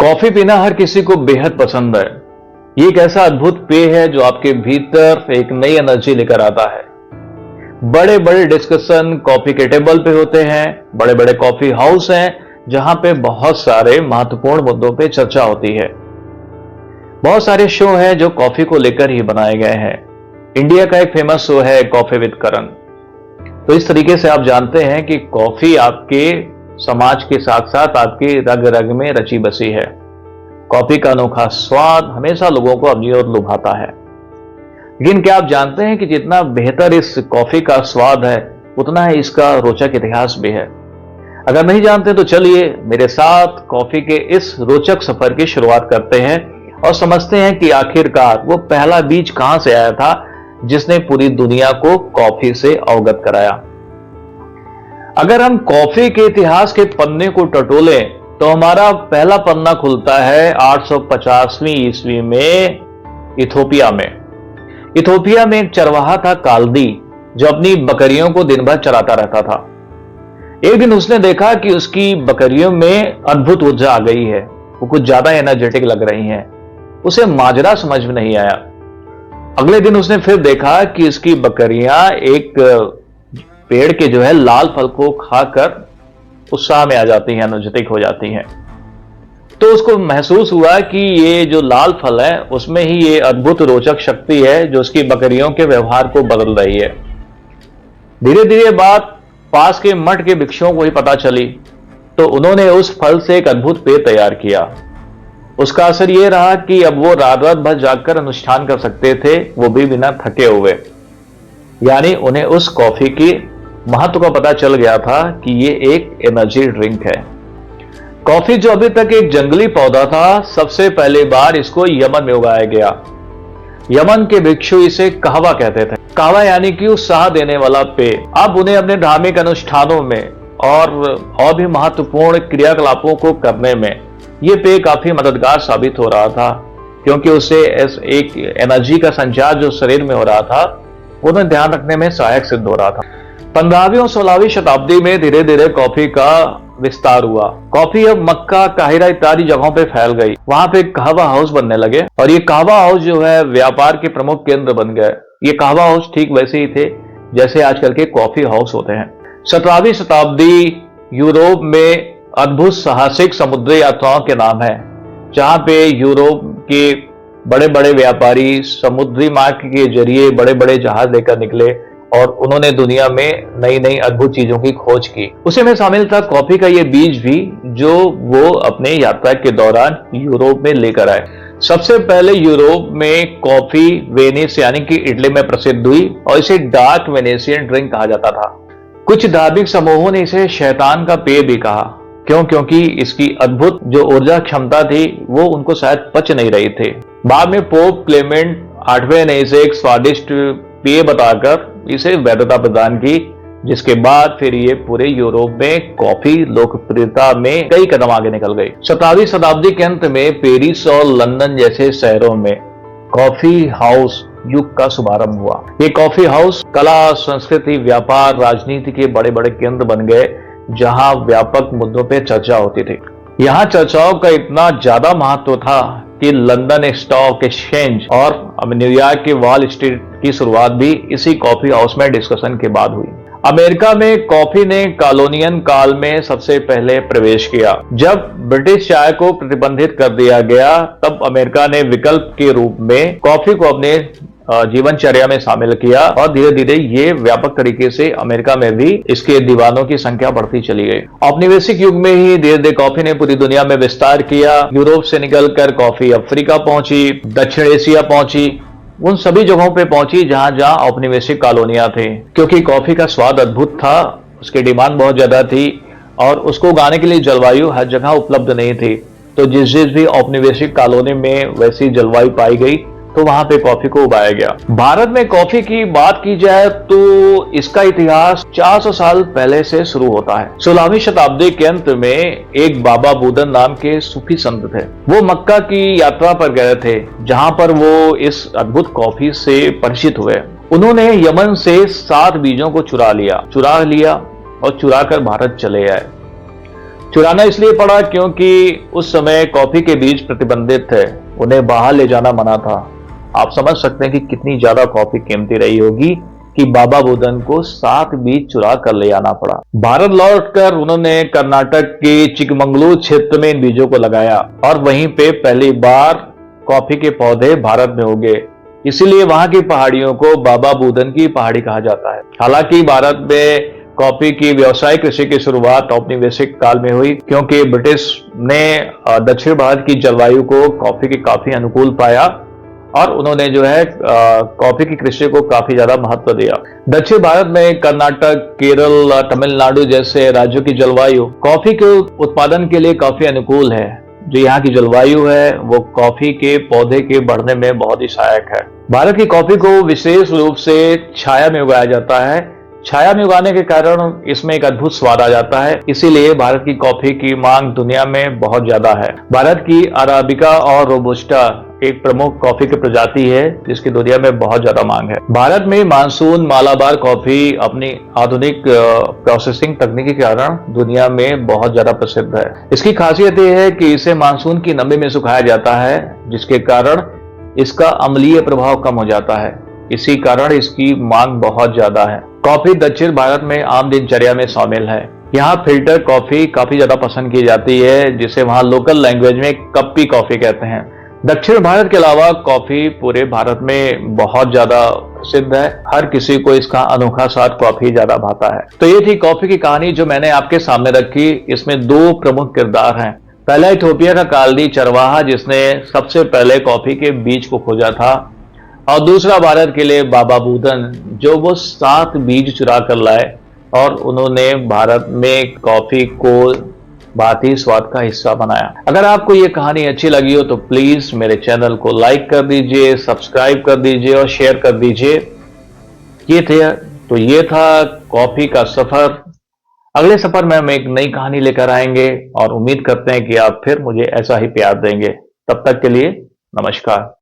Coffee पीना हर किसी को बेहद पसंद है। ये एक ऐसा अद्भुत पेय है जो आपके भीतर एक नई एनर्जी लेकर आता है। बड़े बड़े डिस्कशन कॉफी के टेबल पे होते हैं। बड़े बड़े कॉफी हाउस हैं जहां पे बहुत सारे महत्वपूर्ण मुद्दों पे चर्चा होती है। बहुत सारे शो हैं जो कॉफी को लेकर ही बनाए गए हैं। इंडिया का एक फेमस शो है कॉफी विद करण। तो इस तरीके से आप जानते हैं कि कॉफी आपके समाज के साथ साथ आपकी रग रग में रची बसी है। कॉफी का अनोखा स्वाद हमेशा लोगों को अपनी ओर लुभाता है। लेकिन क्या आप जानते हैं कि जितना बेहतर इस कॉफी का स्वाद है उतना ही इसका रोचक इतिहास भी है। अगर नहीं जानते तो चलिए मेरे साथ कॉफी के इस रोचक सफर की शुरुआत करते हैं और समझते हैं कि आखिरकार वो पहला बीज कहां से आया था जिसने पूरी दुनिया को कॉफी से अवगत कराया। अगर हम कॉफी के इतिहास के पन्ने को टटोलें तो हमारा पहला पन्ना खुलता है 850वीं ईस्वी में इथोपिया में। इथोपिया में एक चरवाहा था काल्दी जो अपनी बकरियों को दिन भर चराता रहता था। एक दिन उसने देखा कि उसकी बकरियों में अद्भुत ऊर्जा आ गई है, वो कुछ ज्यादा एनर्जेटिक लग रही हैं। उसे माजरा समझ में नहीं आया। अगले दिन उसने फिर देखा कि उसकी बकरियां एक पेड़ के जो है लाल फल को खाकर उत्साह में आ जाती हैं, एनर्जेटिक हो जाती हैं। तो उसको महसूस हुआ कि ये जो लाल फल है उसमें ही ये अद्भुत रोचक शक्ति है जो उसकी बकरियों के व्यवहार को बदल रही है। धीरे धीरे बात पास के मठ के भिक्षुओं को ही पता चली, तो उन्होंने उस फल से एक अद्भुत पेय तैयार किया। उसका असर यह रहा कि अब वो रात रात भर जागकर अनुष्ठान कर सकते थे, वो भी बिना थके हुए। यानी उन्हें उस कॉफी की महत्व का पता चल गया था कि ये एक एनर्जी ड्रिंक है। कॉफी जो अभी तक एक जंगली पौधा था, सबसे पहली बार इसको यमन में उगाया गया। यमन के भिक्षु इसे कहवा कहते थे। कहवा यानी कि उत्साह देने वाला पेय। अब उन्हें अपने धार्मिक अनुष्ठानों में और भी महत्वपूर्ण क्रियाकलापों को करने में ये पेय काफी मददगार साबित हो रहा था, क्योंकि उससे एक एनर्जी का संचार जो शरीर में हो रहा था उन्हें ध्यान रखने में सहायक सिद्ध हो रहा था। 15वीं और 16वीं शताब्दी में धीरे धीरे कॉफी का विस्तार हुआ। कॉफी अब मक्का, काहिरा इत्यादि जगहों पे फैल गई। वहां पे कहवा हाउस बनने लगे और ये कहवा हाउस जो है व्यापार के प्रमुख केंद्र बन गए। ये कहवा हाउस ठीक वैसे ही थे जैसे आजकल के कॉफी हाउस होते हैं। 17वीं शताब्दी यूरोप में अद्भुत साहसिक समुद्री यात्राओं के नाम है, जहां पे यूरोप के बड़े बड़े व्यापारी समुद्री मार्ग के जरिए बड़े बड़े जहाज लेकर निकले और उन्होंने दुनिया में नई नई अद्भुत चीजों की खोज की। उसी में शामिल था कॉफी का ये बीज भी, जो वो अपने यात्रा के दौरान यूरोप में लेकर आए। सबसे पहले यूरोप में कॉफी वेनिस यानी कि इटली में प्रसिद्ध हुई और इसे डार्क वेनेशियन ड्रिंक कहा जाता था। कुछ धार्मिक समूहों ने इसे शैतान का पेय भी कहा। क्योंकि इसकी अद्भुत जो ऊर्जा क्षमता थी वो उनको शायद पच नहीं रही थी। बाद में पोप क्लेमेंट 8वें ने इसे एक स्वादिष्ट पेय बताकर इसे वैधता प्रदान की, जिसके बाद फिर ये पूरे यूरोप में कॉफी लोकप्रियता में कई कदम आगे निकल गई। 17वीं शताब्दी के अंत में पेरिस और लंदन जैसे शहरों में कॉफी हाउस युग का शुभारंभ हुआ। ये कॉफी हाउस कला, संस्कृति, व्यापार, राजनीति के बड़े बड़े केंद्र बन गए, जहां व्यापक मुद्दों पे चर्चा होती थी। यहां चर्चाओं का इतना ज्यादा महत्व था कि लंदन स्टॉक एक्सचेंज और न्यूयॉर्क की वॉल स्ट्रीट की शुरुआत भी इसी कॉफी हाउस में डिस्कशन के बाद हुई। अमेरिका में कॉफी ने कॉलोनियल काल में सबसे पहले प्रवेश किया। जब ब्रिटिश चाय को प्रतिबंधित कर दिया गया, तब अमेरिका ने विकल्प के रूप में कॉफी को अपने जीवनचर्या में शामिल किया और धीरे धीरे ये व्यापक तरीके से अमेरिका में भी इसके दीवानों की संख्या बढ़ती चली गई। औपनिवेशिक युग में ही धीरे धीरे कॉफी ने पूरी दुनिया में विस्तार किया। यूरोप से निकलकर कॉफी अफ्रीका पहुंची, दक्षिण एशिया पहुंची, उन सभी जगहों पे पहुंची जहां जहां औपनिवेशिक कॉलोनियां थी। क्योंकि कॉफी का स्वाद अद्भुत था, उसकी डिमांड बहुत ज्यादा थी और उसको उगाने के लिए जलवायु हर जगह उपलब्ध नहीं थी। तो जिस भी औपनिवेशिक कॉलोनी में वैसी जलवायु पाई गई तो वहां पे कॉफी को उगाया गया। भारत में कॉफी की बात की जाए तो इसका इतिहास 400 साल पहले से शुरू होता है। 16वीं शताब्दी के अंत में एक बाबा बुदन नाम के सूफी संत थे। वो मक्का की यात्रा पर गए थे, जहां पर वो इस अद्भुत कॉफी से परिचित हुए। उन्होंने यमन से 7 बीजों को चुरा लिया और चुरा कर भारत चले आए। चुराना इसलिए पड़ा क्योंकि उस समय कॉफी के बीज प्रतिबंधित थे, उन्हें बाहर ले जाना मना था। आप समझ सकते हैं कि कितनी ज्यादा कॉफी कीमती रही होगी कि बाबा बुदन को 7 बीज चुरा कर ले आना पड़ा। भारत लौटकर उन्होंने कर्नाटक के चिकमंगलूर क्षेत्र में इन बीजों को लगाया और वहीं पे पहली बार कॉफी के पौधे भारत में उगे। इसीलिए वहां की पहाड़ियों को बाबा बुदन की पहाड़ी कहा जाता है। हालांकि भारत में कॉफी की व्यावसायिक कृषि की शुरुआत औपनिवेशिक काल में हुई, क्योंकि ब्रिटिश ने दक्षिण भारत की जलवायु को कॉफी के काफी अनुकूल पाया और उन्होंने जो है कॉफी की कृषि को काफी ज्यादा महत्व दिया। दक्षिण भारत में कर्नाटक, केरल, तमिलनाडु जैसे राज्यों की जलवायु कॉफी के उत्पादन के लिए काफी अनुकूल है। जो यहाँ की जलवायु है वो कॉफी के पौधे के बढ़ने में बहुत ही सहायक है। भारत की कॉफी को विशेष रूप से छाया में उगाया जाता है। छाया में उगाने के कारण इसमें एक अद्भुत स्वाद आ जाता है, इसीलिए भारत की कॉफी की मांग दुनिया में बहुत ज्यादा है। भारत की अराबिका और रोबुस्टा एक प्रमुख कॉफी की प्रजाति है जिसकी दुनिया में बहुत ज्यादा मांग है। भारत में मानसून मालाबार कॉफी अपनी आधुनिक प्रोसेसिंग तकनीक के कारण दुनिया में बहुत ज्यादा प्रसिद्ध है। इसकी खासियत यह है कि इसे मानसून की नमी में सुखाया जाता है, जिसके कारण इसका अम्लीय प्रभाव कम हो जाता है। इसी कारण इसकी मांग बहुत ज्यादा है। कॉफी दक्षिण भारत में आम दिनचर्या में शामिल है। यहाँ फिल्टर कॉफी काफी ज्यादा पसंद की जाती है, जिसे वहाँ लोकल लैंग्वेज में कप्पी कॉफी कहते हैं। दक्षिण भारत के अलावा कॉफी पूरे भारत में बहुत ज्यादा प्रसिद्ध है। हर किसी को इसका अनोखा स्वाद कॉफी ज्यादा भाता है। तो ये थी कॉफी की कहानी जो मैंने आपके सामने रखी। इसमें 2 प्रमुख किरदार हैं। पहला इथोपिया का कालदी चरवाहा जिसने सबसे पहले कॉफी के बीज को खोजा था, और दूसरा भारत के लिए बाबा बुदन जो वो 7 बीज चुरा कर लाए और उन्होंने भारत में कॉफी को भारतीय स्वाद का हिस्सा बनाया। अगर आपको ये कहानी अच्छी लगी हो तो प्लीज मेरे चैनल को लाइक कर दीजिए, सब्सक्राइब कर दीजिए और शेयर कर दीजिए। ये था कॉफी का सफर। अगले सफर में हम एक नई कहानी लेकर आएंगे और उम्मीद करते हैं कि आप फिर मुझे ऐसा ही प्यार देंगे। तब तक के लिए नमस्कार।